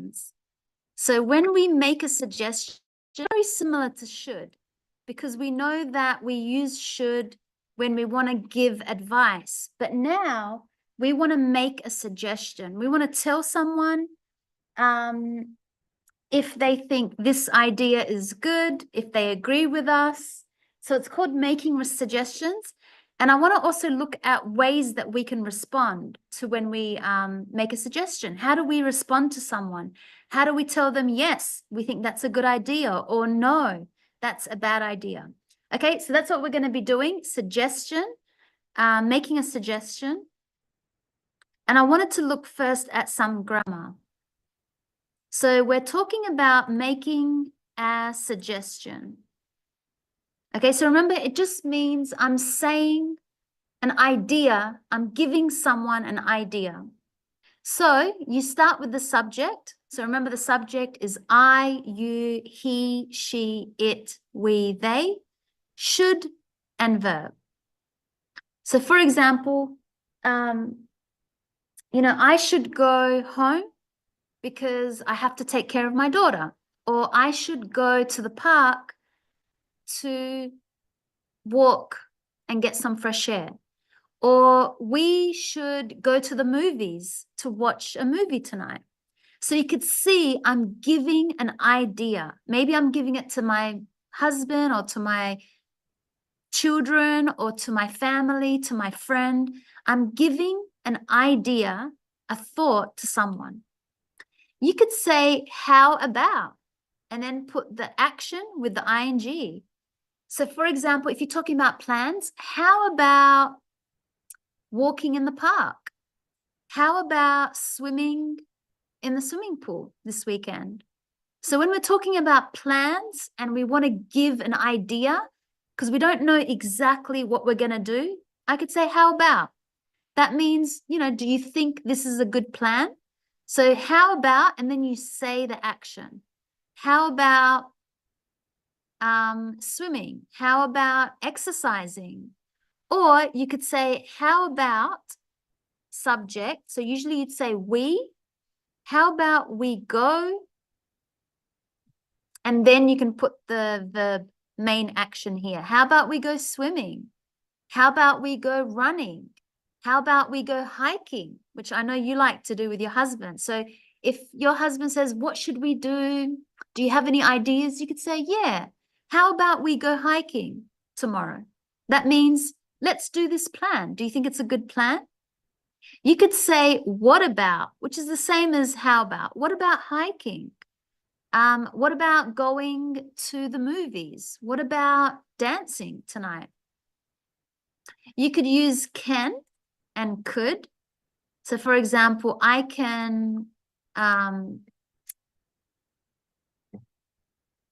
suggestions. So when we make a suggestion, very similar to should, because we know that we use should when we want to give advice. But now we want to make a suggestion. We want to tell someone if they think this idea is good, if they agree with us. So it's called making suggestions. And I want to also look at ways that we can respond to when we make a suggestion. How do we respond to someone? How do we tell them, yes, we think that's a good idea, or no, that's a bad idea? Okay, so that's what we're going to be doing. Suggestion, making a suggestion. And I wanted to look first at some grammar. So we're talking about making a suggestion. Okay, so remember, it just means I'm saying an idea. I'm giving someone an idea. So you start with the subject. So remember, the subject is I, you, he, she, it, we, they, should, and verb. So for example, I should go home because I have to take care of my daughter, or I should go to the park to walk and get some fresh air, or we should go to the movies to watch a movie tonight. So you could see I'm giving an idea. Maybe I'm giving it to my husband or to my children or to my family, to my friend. I'm giving an idea, a thought to someone. You could say, how about, and then put the action with the ing. So for example, if you're talking about plans, how about walking in the park? How about swimming in the swimming pool this weekend? So when we're talking about plans and we want to give an idea, because we don't know exactly what we're going to do, I could say, how about? That means, do you think this is a good plan? So how about, and then you say the action. How about swimming? How about exercising? Or you could say, how about subject? So usually you'd say we. How about we go? And then you can put the main action here. How about we go swimming? How about we go running? How about we go hiking, which I know you like to do with your husband. So if your husband says, what should we do? Do you have any ideas? You could say, yeah. How about we go hiking tomorrow? That means, let's do this plan. Do you think it's a good plan? You could say, what about, which is the same as how about. What about hiking? What about going to the movies? What about dancing tonight? You could use can and could. So for example, I can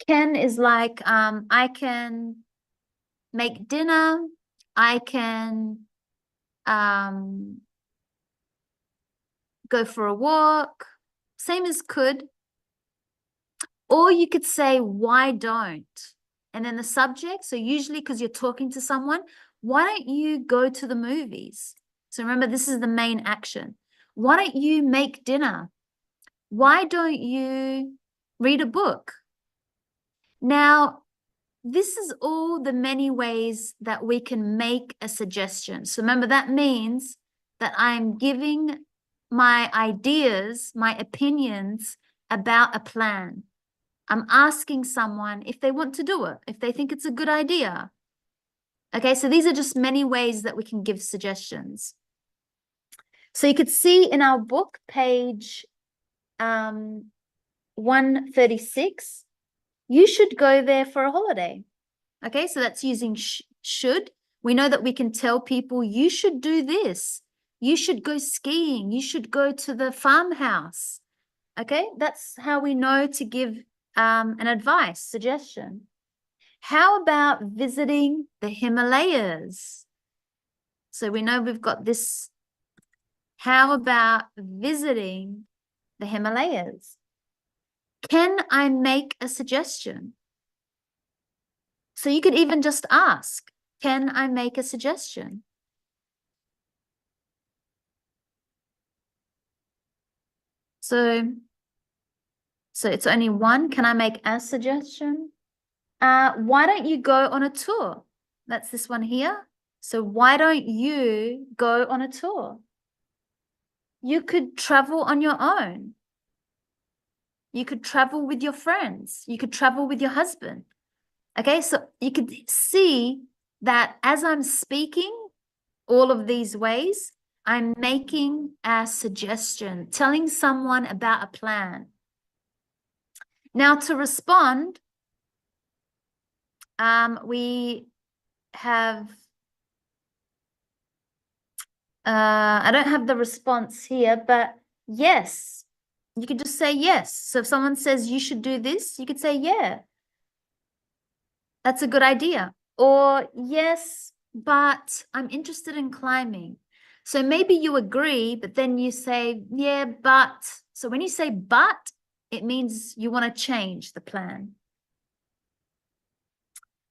is like I can make dinner. I can go for a walk. Same as could. Or you could say, why don't? And then the subject. So usually because you're talking to someone, why don't you go to the movies? So remember, this is the main action. Why don't you make dinner? Why don't you read a book? Now, this is all the many ways that we can make a suggestion. So remember, that means that I'm giving my ideas, my opinions about a plan. I'm asking someone if they want to do it, if they think it's a good idea. Okay, so these are just many ways that we can give suggestions. So you could see in our book, page 136, you should go there for a holiday. Okay, so that's using should. We know that we can tell people, you should do this. You should go skiing. You should go to the farmhouse. Okay, that's how we know to give an advice, suggestion. How about visiting the Himalayas? So we know we've got this. How about visiting the Himalayas? Can I make a suggestion? So you could even just ask, can I make a suggestion? So So it's only one. Can I make a suggestion? Why don't you go on a tour? That's this one here. So why don't you go on a tour? You could travel on your own. You could travel with your friends. You could travel with your husband. Okay, so you could see that as I'm speaking all of these ways, I'm making a suggestion, telling someone about a plan. Now to respond, we have, I don't have the response here, but yes, you could just say yes. So if someone says you should do this, you could say, yeah, that's a good idea. Or yes, but I'm interested in climbing. So maybe you agree, but then you say, yeah, but. So when you say but, it means you want to change the plan.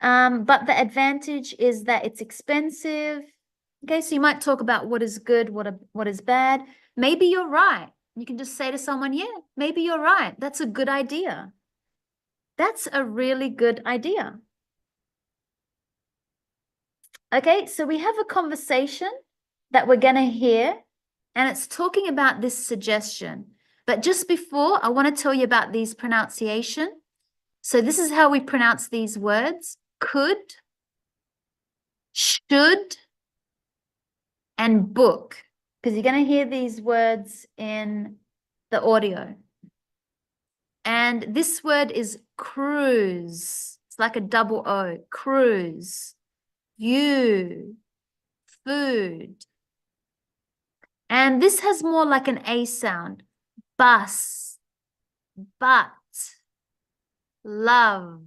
But the advantage is that it's expensive. Okay, so you might talk about what is good, what is bad. Maybe you're right. You can just say to someone, yeah, maybe you're right. That's a good idea. That's a really good idea. Okay, so we have a conversation that we're going to hear, and it's talking about this suggestion. But just before, I want to tell you about these pronunciation. So this is how we pronounce these words: could, should, and book, because you're going to hear these words in the audio. And this word is cruise. It's like a double O, cruise, view, food. And this has more like an A sound. Bus, but, love.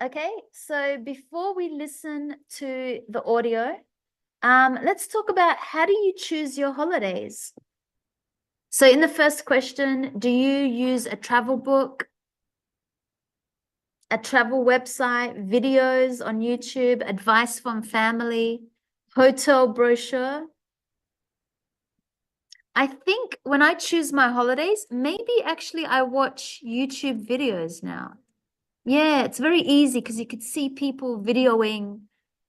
Okay, so before we listen to the audio, let's talk about how do you choose your holidays? So in the first question, do you use a travel book, a travel website, videos on YouTube, advice from family, hotel brochure? I think when I choose my holidays, maybe actually I watch YouTube videos now. Yeah, it's very easy because you could see people videoing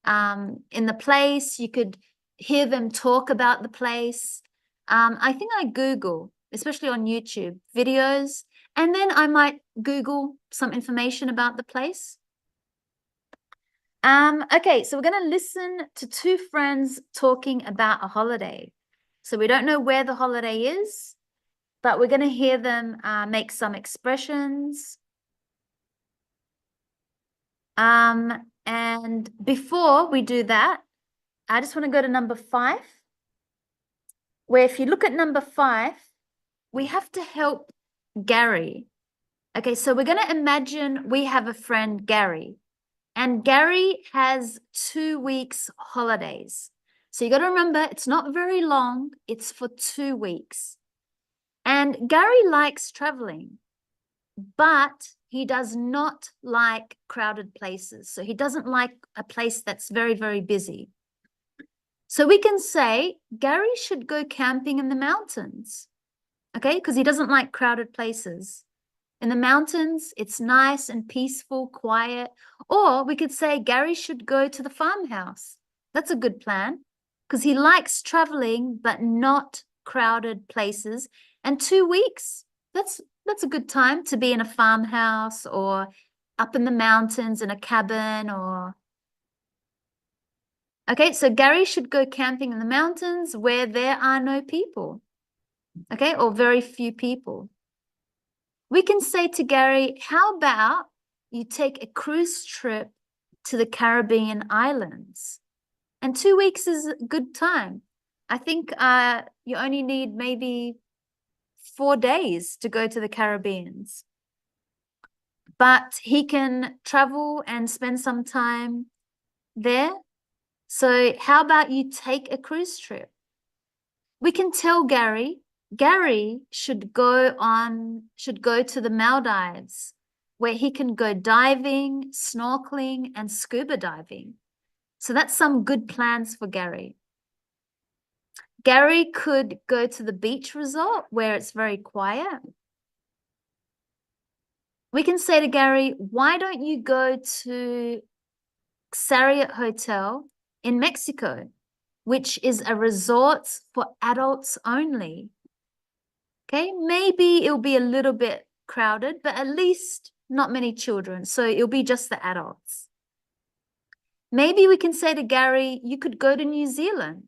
in the place. You could hear them talk about the place. I think I Google, especially on YouTube, videos, and then I might Google some information about the place. Okay, so we're going to listen to two friends talking about a holiday. So we don't know where the holiday is, but we're going to hear them make some expressions. And before we do that, I just want to go to number 5, where if you look at number 5, we have to help Gary. Okay, so we're going to imagine we have a friend, Gary, and Gary has 2 weeks holidays. So you got to remember, it's not very long. It's for 2 weeks. And Gary likes traveling, but he does not like crowded places. So he doesn't like a place that's very, very busy. So we can say Gary should go camping in the mountains, okay? Because he doesn't like crowded places. In the mountains, it's nice and peaceful, quiet. Or we could say Gary should go to the farmhouse. That's a good plan because he likes traveling, but not crowded places. And 2 weeks, that's a good time to be in a farmhouse or up in the mountains in a cabin or... Okay, so Gary should go camping in the mountains where there are no people, okay, or very few people. We can say to Gary, how about you take a cruise trip to the Caribbean islands? And 2 weeks is a good time. I think you only need maybe 4 days to go to the Caribbeans. But he can travel and spend some time there. So how about you take a cruise trip? We can tell Gary should go to the Maldives where he can go diving, snorkeling, and scuba diving. So that's some good plans for Gary. Gary could go to the beach resort where it's very quiet. We can say to Gary, why don't you go to Xariot Hotel in Mexico, which is a resort for adults only? Okay, maybe it'll be a little bit crowded, but at least not many children. So it'll be just the adults. Maybe we can say to Gary, you could go to New Zealand.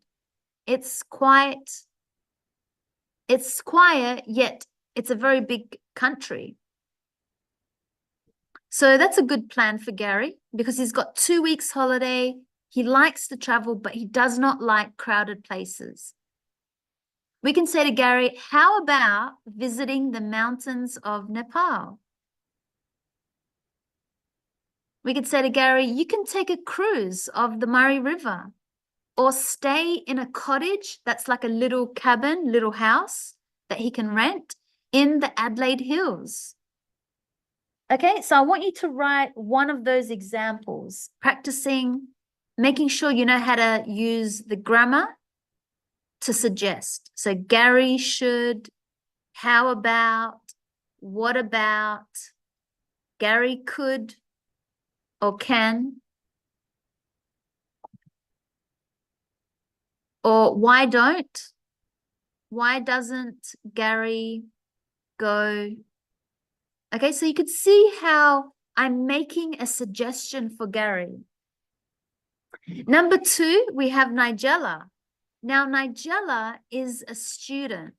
It's quiet, yet it's a very big country. So that's a good plan for Gary because he's got 2 weeks holiday. He likes to travel, but he does not like crowded places. We can say to Gary, how about visiting the mountains of Nepal? We could say to Gary, you can take a cruise of the Murray River or stay in a cottage that's like a little cabin, little house that he can rent in the Adelaide Hills. Okay, so I want you to write one of those examples, practicing, making sure you know how to use the grammar to suggest. So Gary should, how about, what about, Gary could or can, or why don't? Why doesn't Gary go? Okay, so you could see how I'm making a suggestion for Gary. Number 2, we have Nigella. Now, Nigella is a student.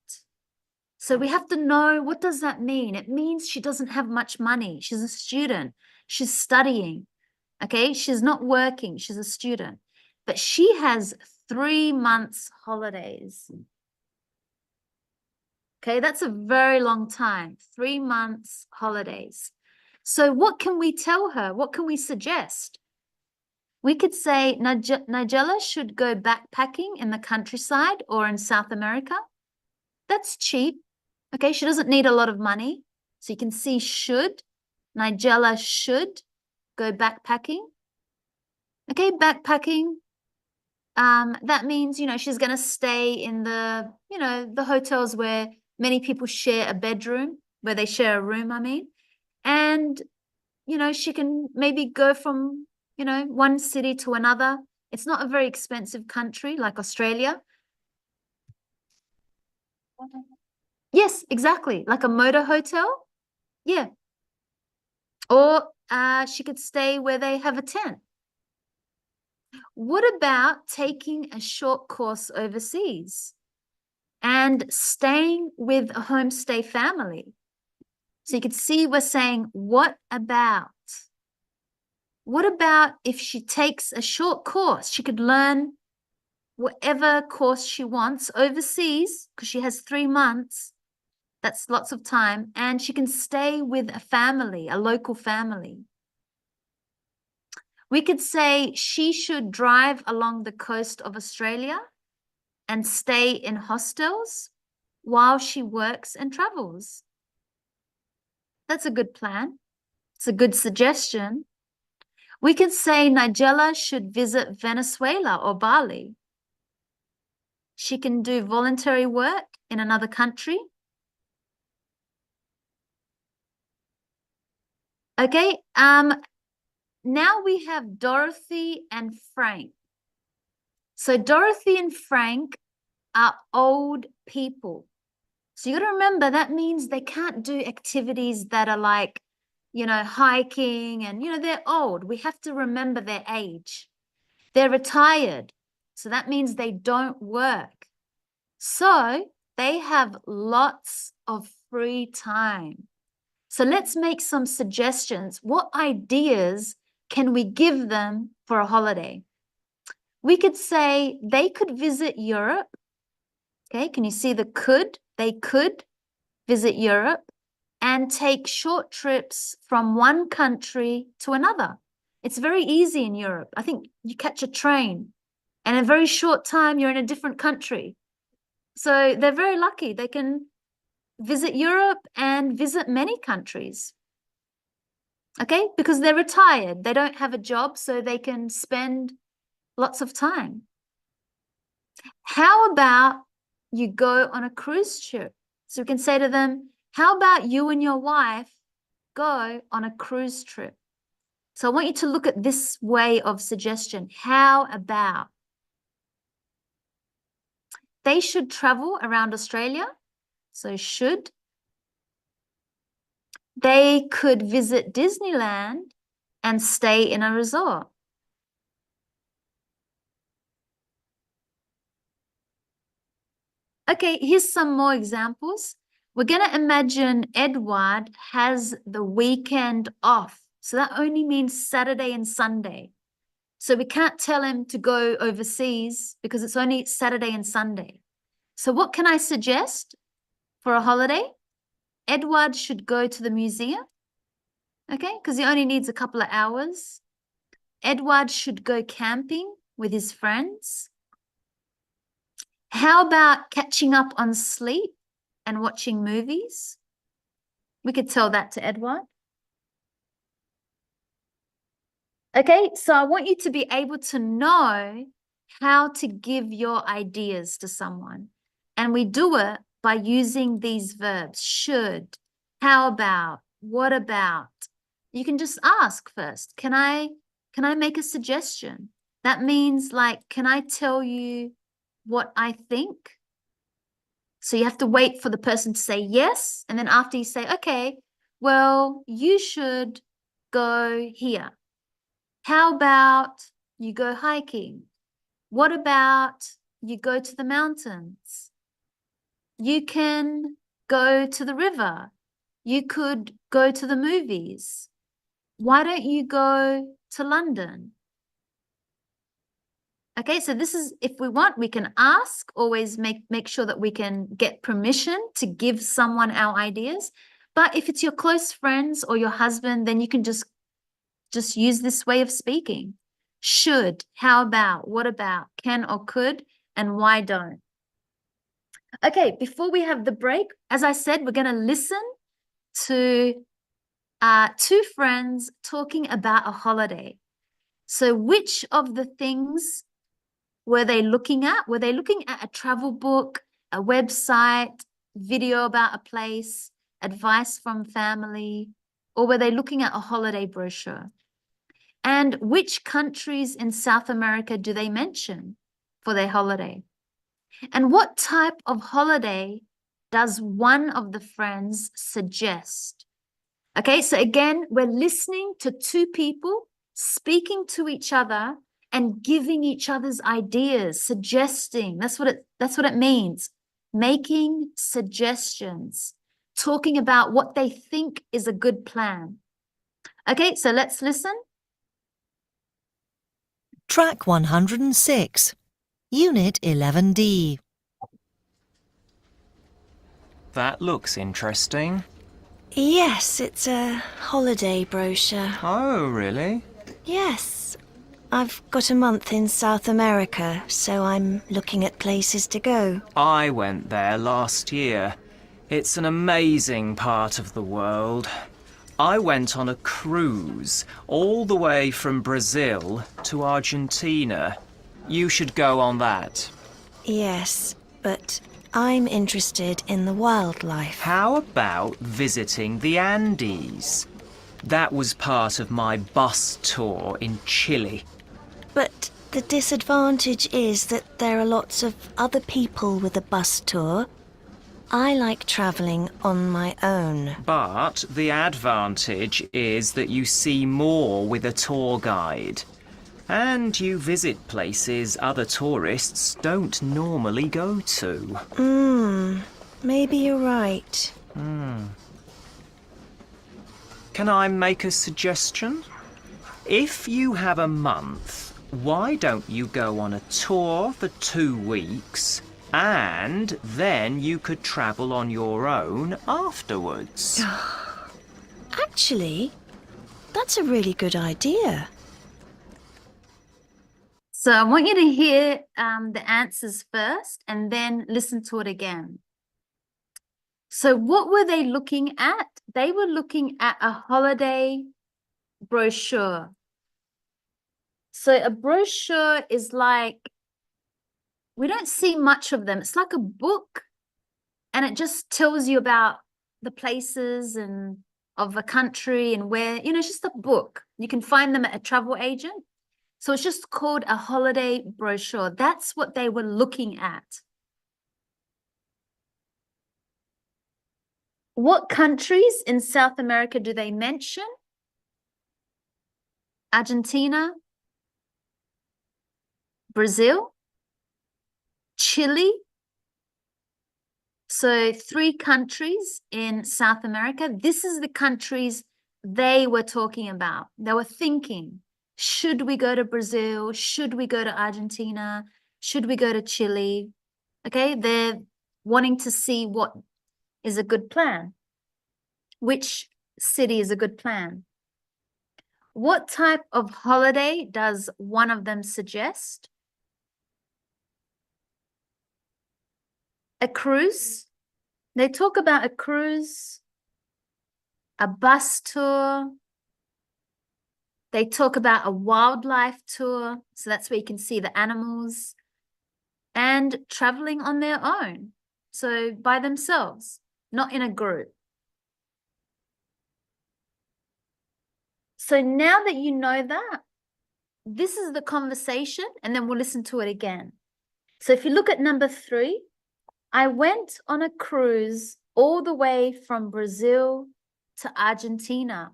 So we have to know, what does that mean? It means she doesn't have much money. She's a student. She's studying. Okay, she's not working. She's a student. But she has 3 months holidays. Okay, that's a very long time. 3 months holidays. So what can we tell her? What can we suggest? We could say Nigella should go backpacking in the countryside or in South America. That's cheap. Okay, she doesn't need a lot of money. So you can see should. Nigella should go backpacking. Okay, backpacking. That means, she's going to stay in the hotels where many people share a bedroom, where they share a room, I mean. And, she can maybe go from, one city to another. It's not a very expensive country like Australia. Yes, exactly. Like a motor hotel. Yeah. Or she could stay where they have a tent. What about taking a short course overseas and staying with a homestay family? So you could see we're saying, what about? What about if she takes a short course? She could learn whatever course she wants overseas because she has 3 months. That's lots of time. And she can stay with a family, a local family. We could say she should drive along the coast of Australia and stay in hostels while she works and travels. That's a good plan. It's a good suggestion. We could say Nigella should visit Venezuela or Bali. She can do voluntary work in another country. Okay, now we have Dorothy and Frank. So Dorothy and Frank are old people. So you got to remember that means they can't do activities that are like, hiking and, they're old. We have to remember their age. They're retired. So that means they don't work. So they have lots of free time. So let's make some suggestions. What ideas can we give them for a holiday? We could say they could visit Europe. Okay, can you see the could? They could visit Europe and take short trips from one country to another. It's very easy in Europe. I think you catch a train and in a very short time, you're in a different country. So they're very lucky. They can visit Europe and visit many countries. Okay, because they're retired. They don't have a job, so they can spend lots of time. How about you go on a cruise trip? So we can say to them, how about you and your wife go on a cruise trip? So I want you to look at this way of suggestion. How about they should travel around Australia? So should. They could visit Disneyland and stay in a resort. Okay, here's some more examples. We're going to imagine Edward has the weekend off. So that only means Saturday and Sunday. So we can't tell him to go overseas because it's only Saturday and Sunday. So what can I suggest for a holiday? Edward should go to the museum, okay, because he only needs a couple of hours. Edward should go camping with his friends. How about catching up on sleep and watching movies? We could tell that to Edward. Okay, so I want you to be able to know how to give your ideas to someone. And we do it by using these verbs, should, how about, what about. You can just ask first, can I make a suggestion? That means like, can I tell you what I think? So you have to wait for the person to say yes. And then after you say, okay, well, you should go here. How about you go hiking? What about you go to the mountains? You can go to the river. You could go to the movies. Why don't you go to London? Okay, so this is, if we want, we can ask, always make sure that we can get permission to give someone our ideas. But if it's your close friends or your husband, then you can just use this way of speaking. Should, how about, what about, can or could, and why don't. Okay, before we have the break, as I said, we're going to listen to two friends talking about a holiday. So which of the things were they looking at? Were they looking at a travel book, a website, video about a place, advice from family, or were they looking at a holiday brochure? And which countries in South America do they mention for their holiday? And what type of holiday does one of the friends suggest? Okay, so again, we're listening to two people speaking to each other and giving each other's ideas, suggesting. That's what it means. Making suggestions, talking about what they think is a good plan. Okay, so let's listen. Track 106, Unit 11D. That looks interesting. Yes, it's a holiday brochure. Oh, really? Yes. I've got a month in South America, so I'm looking at places to go. I went there last year. It's an amazing part of the world. I went on a cruise all the way from Brazil to Argentina. You should go on that. Yes, but I'm interested in the wildlife. How about visiting the Andes? That was part of my bus tour in Chile. But the disadvantage is that there are lots of other people with a bus tour. I like travelling on my own. But the advantage is that you see more with a tour guide. And you visit places other tourists don't normally go to. Maybe you're right. Can I make a suggestion? If you have a month, why don't you go on a tour for 2 weeks and then you could travel on your own afterwards? Actually, that's a really good idea. So I want you to hear the answers first and then listen to it again. So what were they looking at? They were looking at a holiday brochure. So a brochure is like we don't see much of them. It's like a book, and it just tells you about the places and of a country and where, it's just a book. You can find them at a travel agent. So it's just called a holiday brochure. That's what they were looking at. What countries in South America do they mention? Argentina, Brazil, Chile. So 3 countries in South America. This is the countries they were talking about. They were thinking, should we go to Brazil? Should we go to Argentina? Should we go to Chile? Okay, they're wanting to see what is a good plan. Which city is a good plan? What type of holiday does one of them suggest? A cruise. They talk about a cruise, a bus tour. They talk about a wildlife tour. So that's where you can see the animals, and traveling on their own. So by themselves, not in a group. So now that you know that, this is the conversation, and then we'll listen to it again. So if you look at number 3, I went on a cruise all the way from Brazil to Argentina.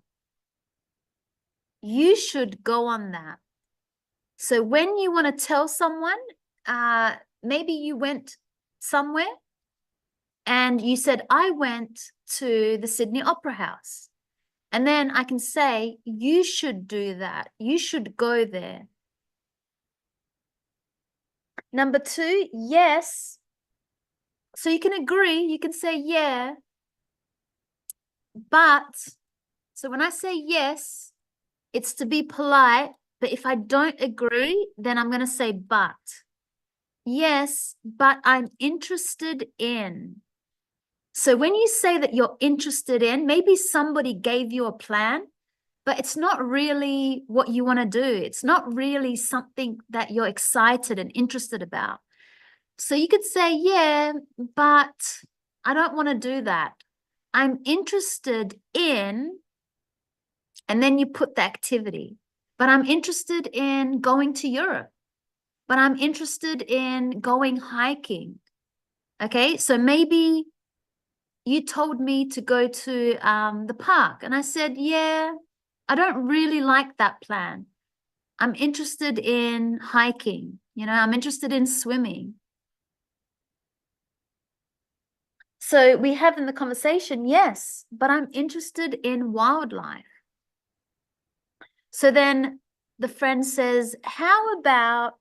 You should go on that. So when you want to tell someone, maybe you went somewhere and you said, I went to the Sydney Opera House. And then I can say, you should do that. You should go there. Number 2, yes. So you can agree, you can say, yeah. But, so when I say yes, it's to be polite. But if I don't agree, then I'm going to say but. Yes, but I'm interested in. So when you say that you're interested in, maybe somebody gave you a plan, but it's not really what you want to do. It's not really something that you're excited and interested about. So you could say, yeah, but I don't want to do that. I'm interested in, and then you put the activity. But I'm interested in going to Europe. But I'm interested in going hiking. Okay, so maybe you told me to go to the park, and I said, yeah, I don't really like that plan. I'm interested in hiking. I'm interested in swimming. So we have in the conversation, yes, but I'm interested in wildlife. So then the friend says, how about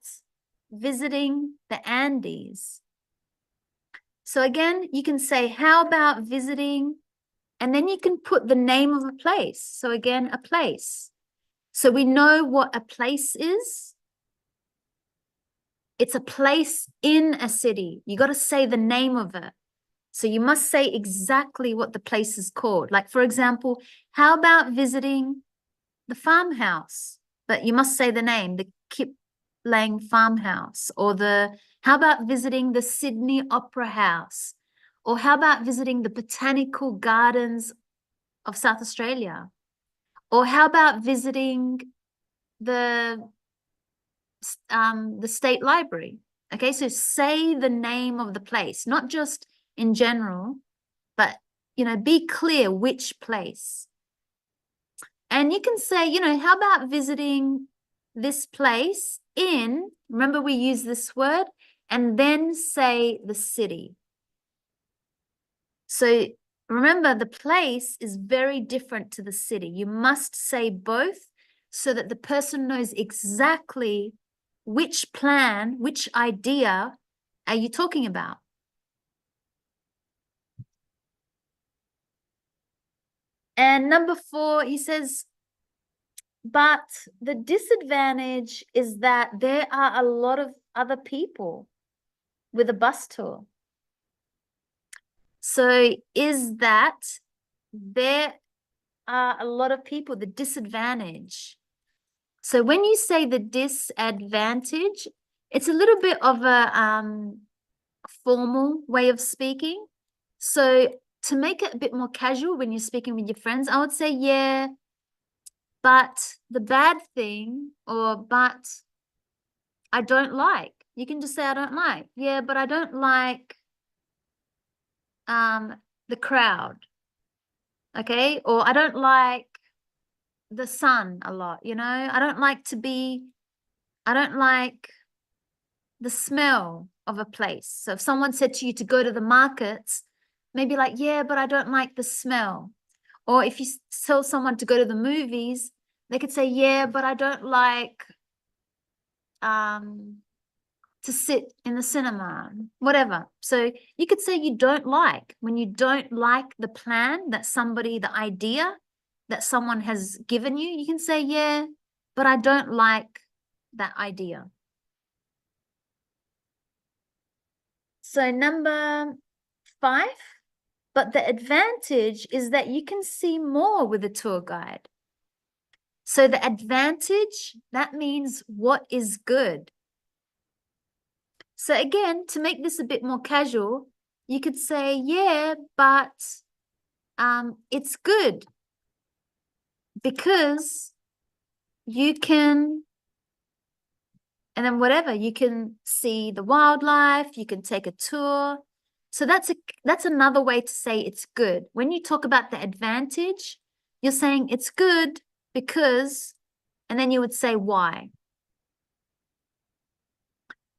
visiting the Andes? So again, you can say, how about visiting? And then you can put the name of a place. So again, a place. So we know what a place is. It's a place in a city. You got to say the name of it. So you must say exactly what the place is called. Like, for example, how about visiting the farmhouse? But you must say the name, the Kip Lang farmhouse, or how about visiting the Sydney Opera House? Or how about visiting the Botanical Gardens of South Australia? Or how about visiting the State Library? Okay, so say the name of the place, not just in general, but, be clear which place. And you can say, how about visiting this place in, remember we use this word, and then say the city. So remember, the place is very different to the city. You must say both so that the person knows exactly which plan, which idea are you talking about. And number 4, he says, but the disadvantage is that there are a lot of other people with a bus tour. So is that there are a lot of people, the disadvantage. So when you say the disadvantage, It's a little bit of a formal way of speaking. So to make it a bit more casual when you're speaking with your friends, I would say, yeah, but the bad thing, or but I don't like. You can just say I don't like. Yeah, but I don't like the crowd. Okay? Or I don't like the sun a lot, you know? I don't like the smell of a place. So if someone said to you to go to the markets, maybe like, yeah, but I don't like the smell. Or if you tell someone to go to the movies, they could say, yeah, but I don't like to sit in the cinema, whatever. So you could say you don't like, when you don't like the plan that the idea that someone has given you, you can say, yeah, but I don't like that idea. So number 5, but the advantage is that you can see more with a tour guide. So the advantage, that means what is good. So again, to make this a bit more casual, you could say, yeah, but it's good because you can, and then whatever, you can see the wildlife, you can take a tour. So that's another way to say it's good. When you talk about the advantage, you're saying it's good because, and then you would say why.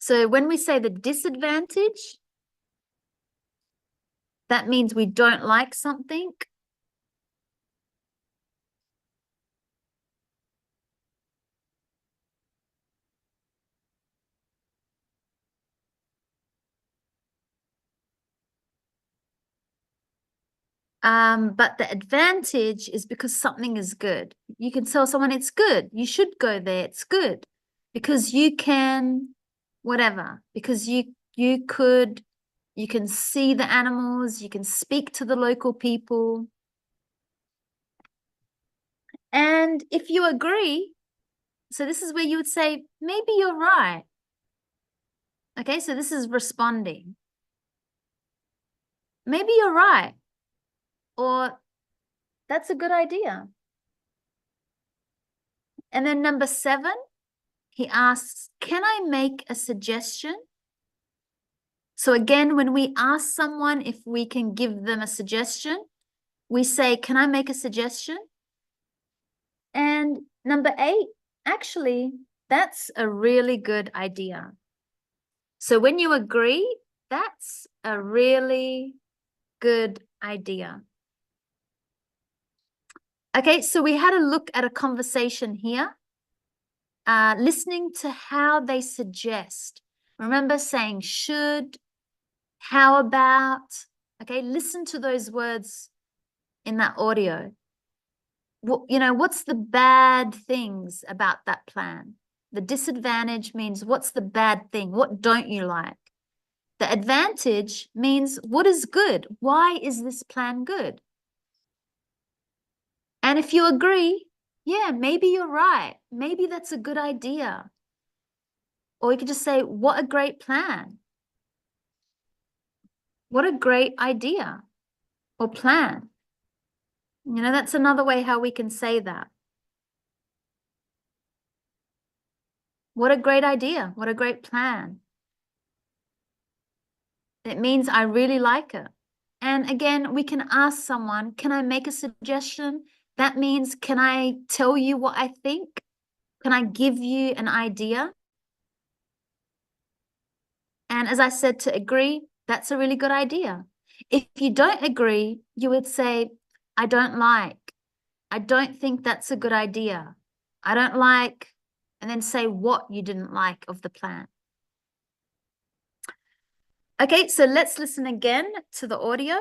So when we say the disadvantage, that means we don't like something. But the advantage is because something is good. You can tell someone it's good. You should go there. It's good because you can, whatever, because you can see the animals, you can speak to the local people. And if you agree, so this is where you would say, maybe you're right. Okay, so this is responding. Maybe you're right. Or that's a good idea. And then number 7, he asks, can I make a suggestion? So again, when we ask someone if we can give them a suggestion, we say, can I make a suggestion? And number 8, actually, that's a really good idea. So when you agree, that's a really good idea. Okay, so we had a look at a conversation here, listening to how they suggest. Remember saying should, how about, okay, listen to those words in that audio. What's the bad things about that plan? The disadvantage means what's the bad thing? What don't you like? The advantage means what is good? Why is this plan good? And if you agree, yeah, maybe you're right. Maybe that's a good idea. Or you could just say, what a great plan. What a great idea or plan. That's another way how we can say that. What a great idea. What a great plan. It means I really like it. And again, we can ask someone, can I make a suggestion? That means, can I tell you what I think? Can I give you an idea? And as I said, to agree, that's a really good idea. If you don't agree, you would say, I don't like. I don't think that's a good idea. I don't like, and then say what you didn't like of the plan. Okay, so let's listen again to the audio.